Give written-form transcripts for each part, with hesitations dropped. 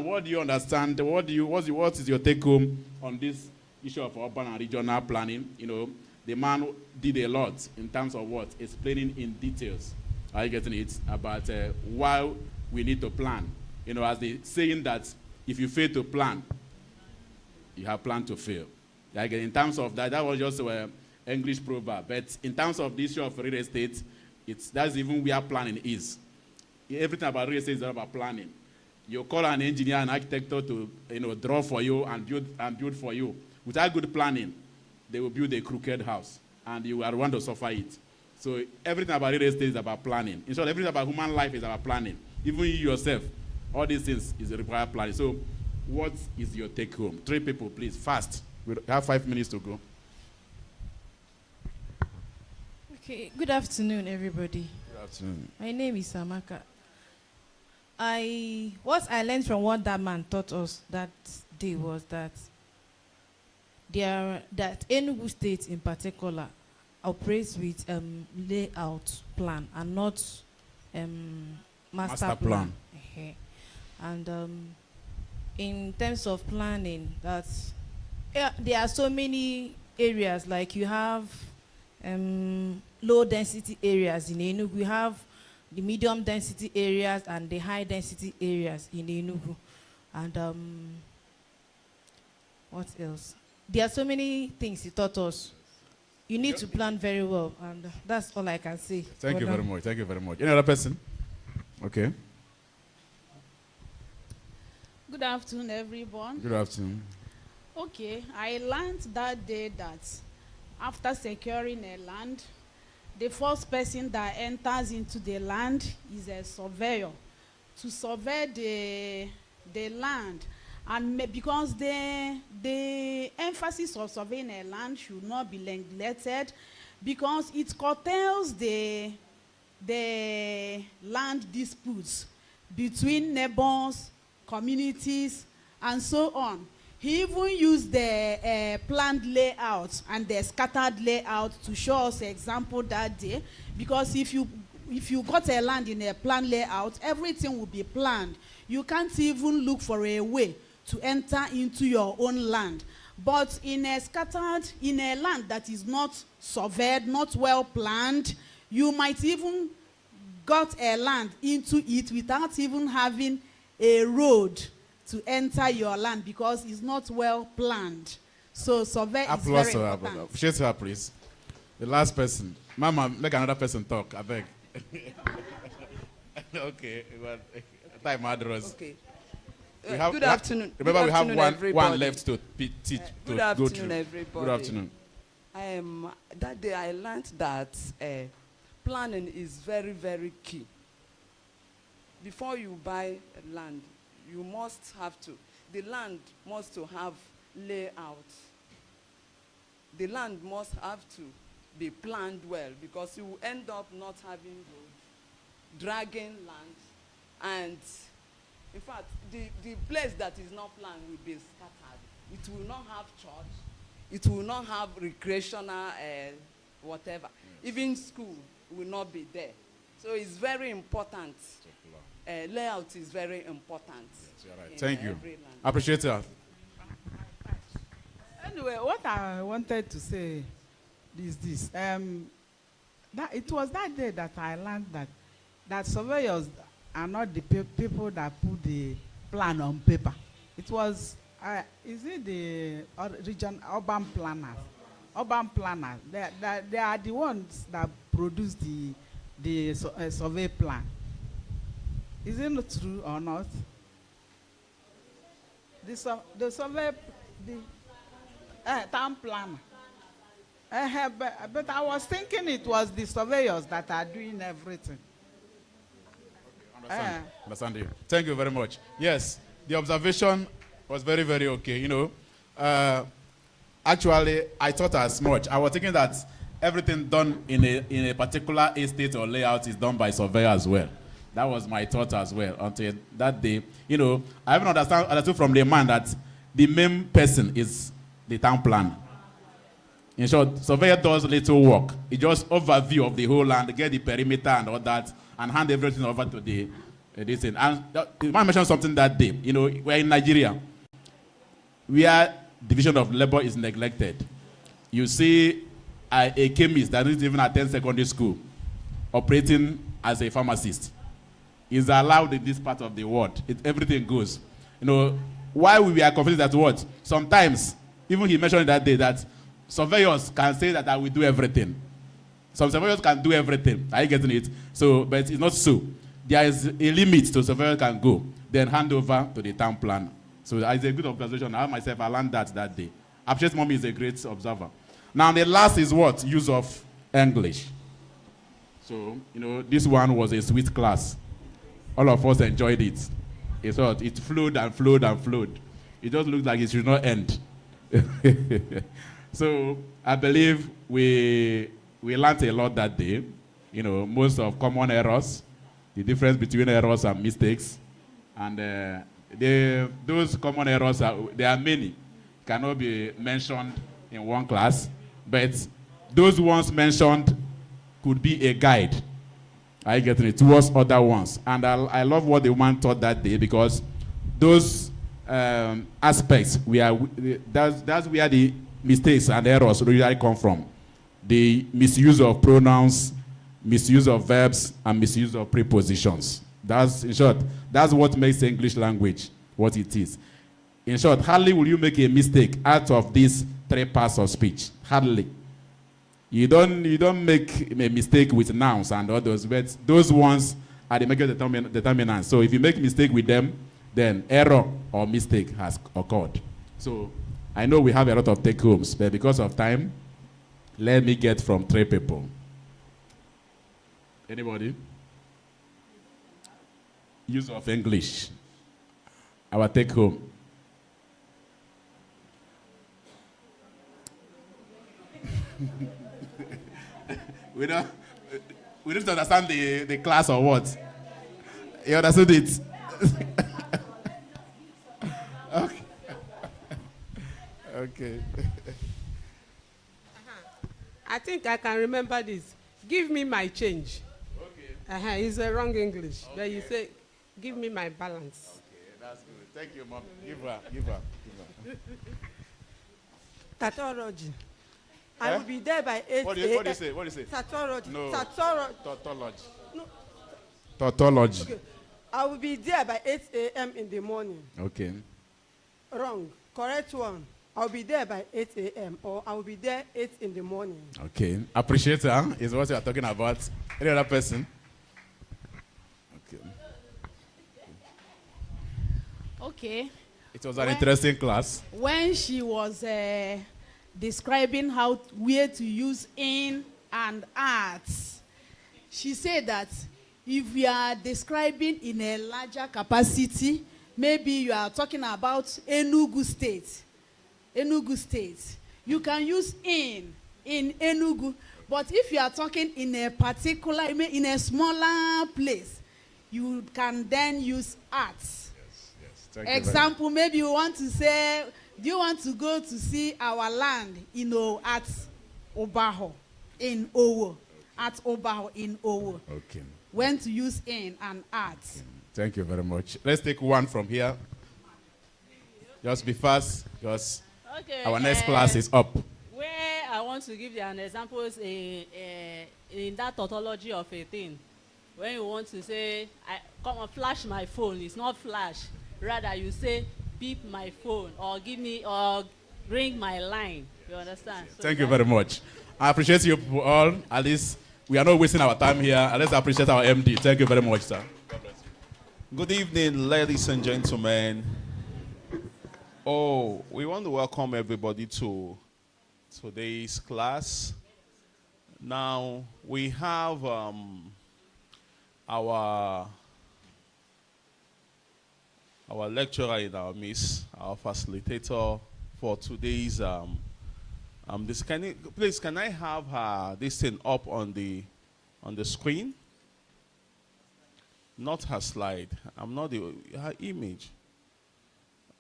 And what do you understand? What is your take home on this issue of urban and regional planning? You know, the man did a lot in terms of what? Explaining in details. Are you getting it? About why we need to plan. You know, as the saying that if you fail to plan, you have planned to fail. Like in terms of that, that was just an English proverb. But in terms of the issue of real estate, that's even where planning is. Everything about real estate is all about planning. You call an engineer, an architect to draw for you and build for you. Without good planning, they will build a crooked house, and you are the one to suffer it. So everything about real estate is about planning. In short, everything about human life is about planning. Even you yourself, all these things is required planning. So what is your take home? 3 people, please, fast. We have 5 minutes to go. Okay, good afternoon, everybody. Good afternoon. My name is Amaka. What I learned from what that man taught us that day was that Enugu State in particular operates with layout plan and not master plan. And in terms of planning, there are so many areas, like you have low density areas in Enugu, you have the medium density areas and the high density areas in Enugu. And what else? There are so many things he taught us. You need to plan very well, and that's all I can say. Thank you very much. Thank you very much. Any other person? Okay. Good afternoon, everyone. Good afternoon. Okay, I learned that day that after securing a land, the first person that enters into the land is a surveyor to survey the land. And because the emphasis of surveying a land should not be neglected, because it curtails the land disputes between neighbors, communities, and so on. He even used the planned layout and the scattered layout to show us an example that day. Because if you got a land in a planned layout, everything will be planned. You can't even look for a way to enter into your own land. But in a land that is not surveyed, not well planned, you might even got a land into it without even having a road to enter your land because it's not well planned. So survey is very important. Appreciate her, please. The last person. Mama, make another person talk, I beg. Okay. Time address. Okay. Good afternoon. Remember, we have one left to teach. Good afternoon, everybody. Good afternoon. That day I learned that planning is very, very key. Before you buy land, you must have to. The land must to have layout. The land must have to be planned well, because you will end up not having road, dragging land, and in fact, the place that is not planned will be scattered. It will not have church. It will not have recreational whatever. Yes. Even school will not be there. So it's very important. Layout is very important. Yes, you're right. Thank you. Appreciate that. Anyway, what I wanted to say is this. It was that day that I learned that surveyors are not the people that put the plan on paper. It was, is it the urban planners? Urban planners. They are the ones that produce the survey plan. Is it not true or not? The survey, the town planner. But I was thinking it was the surveyors that are doing everything. Understand you. Thank you very much. Yes, the observation was very, very okay. You know, actually, I thought as much. I was thinking that everything done in a particular estate or layout is done by surveyor as well. That was my thought as well until that day. You know, I even understood from the man that the main person is the town planner. In short, surveyor does little work. He just overview of the whole land, get the perimeter and all that, and hand everything over to this thing. And the man mentioned something that day. You know, we're in Nigeria, where division of labor is neglected. You see a chemist that doesn't even attend secondary school operating as a pharmacist is allowed in this part of the world. Everything goes. You know, why we are confused at what? Sometimes, even he mentioned that day that surveyors can say that I will do everything. Some surveyors can do everything. Are you getting it? So, but it's not so. There is a limit to surveyor can go, then hand over to the town planner. So it's a good observation. I myself, I learned that day. Appreciate Mommy is a great observer. Now the last is what? Use of English. So, you know, this one was a sweet class. All of us enjoyed it. It flowed and flowed and flowed. It just looked like it should not end. So I believe we learned a lot that day. You know, most of common errors, the difference between errors and mistakes. And those common errors, there are many. Cannot be mentioned in one class. But those ones mentioned could be a guide. Are you getting it? Towards other ones. And I love what the woman taught that day, because those aspects, that's where the mistakes and errors really come from. The misuse of pronouns, misuse of verbs, and misuse of prepositions. That's, in short, that's what makes the English language what it is. In short, hardly will you make a mistake out of these 3 parts of speech. Hardly. You don't make a mistake with nouns and others, but those ones are the major determinants. So if you make a mistake with them, then error or mistake has occurred. So I know we have a lot of take-homes, but because of time, let me get from 3 people. Anybody? Use of English. Our take-home. we don't understand the class or what? You understood it? Okay. Okay. I think I can remember this. Give me my change. Okay. It's a wrong English. Okay. But you say, give me my balance. Okay, that's good. Thank you, Mom. Give her. Tautology. I will be there by 8 What do you say? What do you say? Tautology. No. Tautology. No. Tautology. Okay. I will be there by 8 a.m. in the morning. Okay. Wrong. Correct one. I will be there by 8 a.m. or I will be there 8 in the morning. Okay. Appreciate her is what you are talking about. Any other person? Okay. Okay. It was an interesting class. When she was describing where to use in and at, she said that if you are describing in a larger capacity, maybe you are talking about Enugu State, you can use in Enugu. But if you are talking in a particular, in a smaller place, you can then use at. Example, maybe you want to say, do you want to go to see our land, at Obaho, in Owo, at Obaho, in Owo. Okay. When to use in and at. Thank you very much. Let's take one from here. Just be fast, because our next class is up. Where I want to give you an example is in that tautology of a thing. When you want to say, come on, flash my phone, it's not flash. Rather, you say, beep my phone, or give me, or ring my line. You understand? So thank you very much. I appreciate you all. At least we are not wasting our time here. Let's appreciate our MD. Thank you very much, sir. God bless you. Good evening, ladies and gentlemen. Oh, we want to welcome everybody to today's class. Now, we have our lecturer in our midst, our facilitator for today's this. Can I have this thing up on the screen? Not her slide. I'm not her image.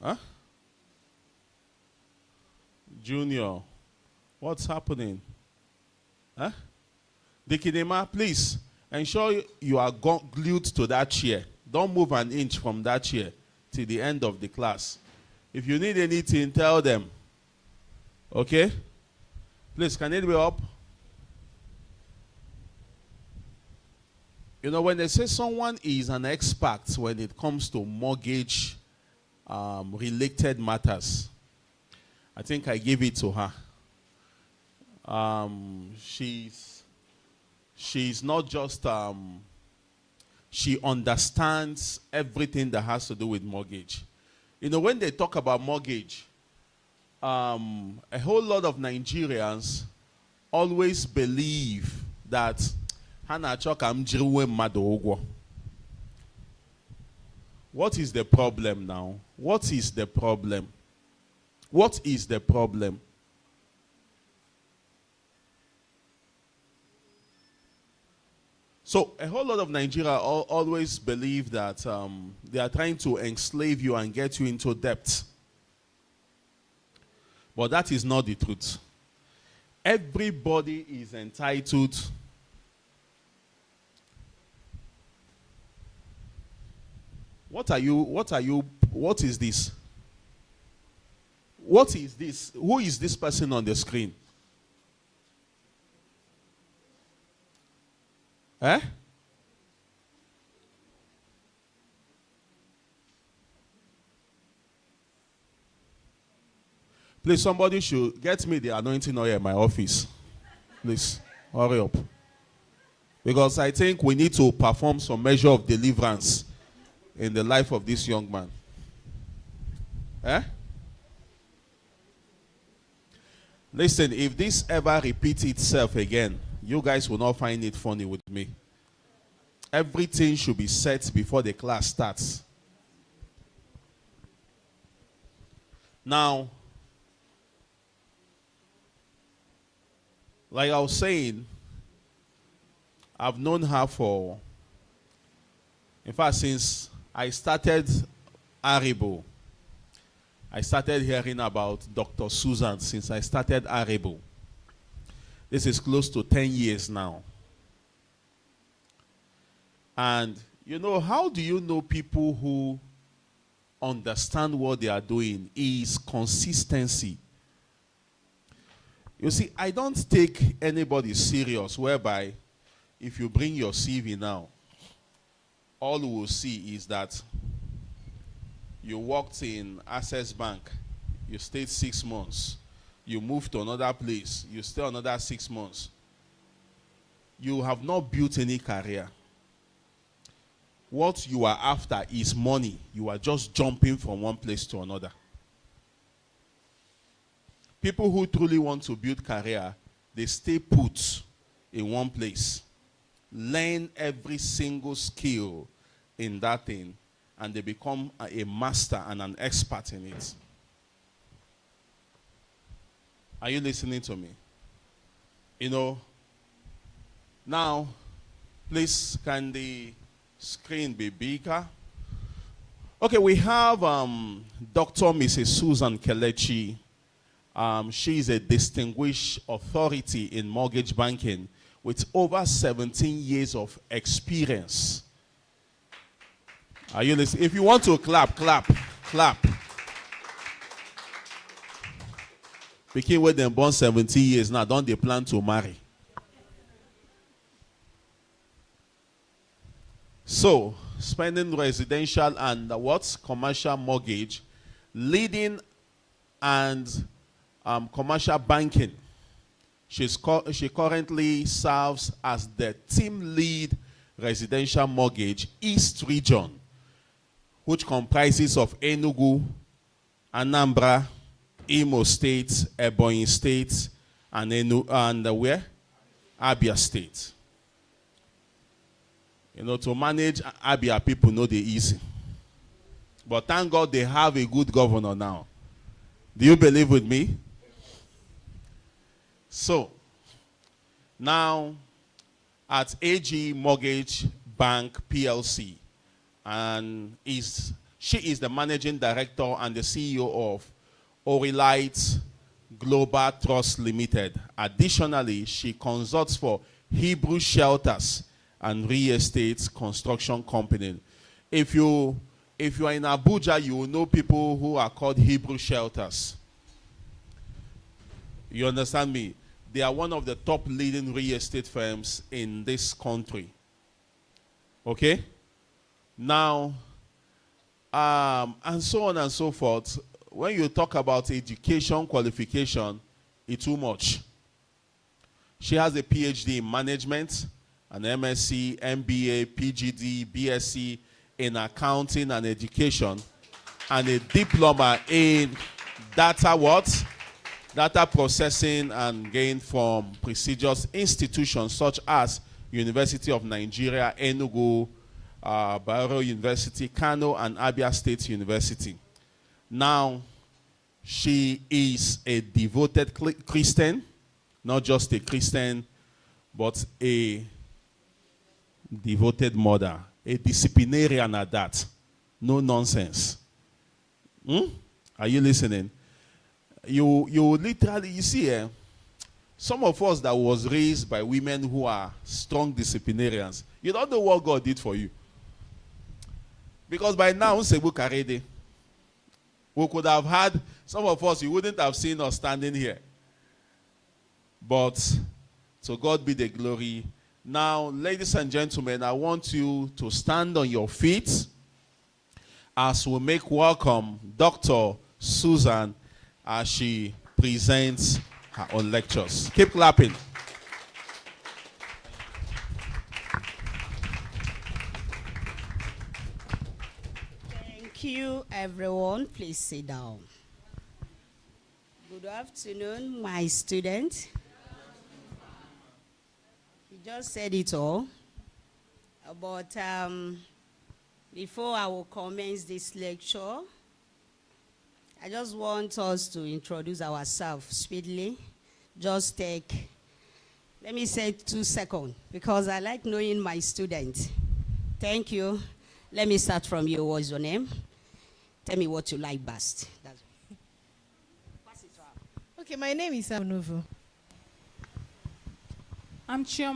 Huh? Junior, what's happening? Huh? Dikidema, please ensure you are glued to that chair. Don't move an inch from that chair till the end of the class. If you need anything, tell them. Okay? Please, can it be up? You know, when they say someone is an expert when it comes to mortgage related matters, I think I gave it to her. She's not just, she understands everything that has to do with mortgage. You know, when they talk about mortgage, a whole lot of Nigerians always believe that what is the problem now? What is the problem? What is the problem? So a whole lot of Nigeria always believe that they are trying to enslave you and get you into debt. But that is not the truth. Everybody is entitled what is this? What is this? Who is this person on the screen? Eh? Please, somebody should get me the anointing oil in my office. Please, hurry up. Because I think we need to perform some measure of deliverance in the life of this young man. Eh? Listen, if this ever repeats itself again, you guys will not find it funny with me. Everything should be set before the class starts. Now, like I was saying, I've known her for, in fact, since I started Arible. I started hearing about Dr. Susan since I started Arible. This is close to 10 years now. And, you know, how do you know people who understand what they are doing? Is consistency. You see, I don't take anybody serious whereby if you bring your CV now, all we will see is that you worked in Access Bank, you stayed 6 months, you moved to another place, you stay another 6 months. You have not built any career. What you are after is money. You are just jumping from one place to another. People who truly want to build career, they stay put in one place. Learn every single skill in that thing, and they become a master and an expert in it. Are you listening to me? You know, now, please, can the screen be bigger? Okay, we have Dr. Mrs. Susan Kelechi. She is a distinguished authority in mortgage banking with over 17 years of experience. Are you listening? If you want to clap, clap, clap. Begin with them born 17 years now, don't they plan to marry? So, spending residential and commercial mortgage, leading and commercial banking. She currently serves as the team lead residential mortgage East Region, which comprises of Enugu, Anambra, Imo State, Ebonyi State, and where? Abia State. You know, to manage Abia people know they easy. But thank God they have a good governor now. Do you believe with me? So, now at AG Mortgage Bank PLC, and she is the managing director and the CEO of Orilight Global Trust Limited. Additionally, she consults for Hebrew Shelters and Real Estate Construction Company. If you are in Abuja, you will know people who are called Hebrew shelters. You understand me? They are one of the top leading real estate firms in this country. Okay? Now, and so on and so forth. When you talk about education qualification, it's too much. She has a PhD in management, an MSc, MBA, PGD, BSc in accounting and education, and a diploma in data what? Data processing and gained from prestigious institutions such as University of Nigeria, Enugu, Bayero University, Kano, and Abia State University. Now, she is a devoted Christian, not just a Christian, but a devoted mother, a disciplinarian at that. No nonsense. Are you listening? You literally, you see, some of us that was raised by women who are strong disciplinarians, you don't know what God did for you. Because by now, we could have had, some of us, you wouldn't have seen us standing here. But to God be the glory. Now, ladies and gentlemen, I want you to stand on your feet as we make welcome Dr. Susan as she presents her own lectures. Keep clapping. Thank you, everyone. Please sit down. Good afternoon, my students. He just said it all. But before I will commence this lecture, I just want us to introduce ourselves speedily. Just take, let me say 2 seconds, because I like knowing my students. Thank you. Let me start from you. What's your name? Tell me what you like best. That's Okay, my name is Anuvu. I'm Chioma.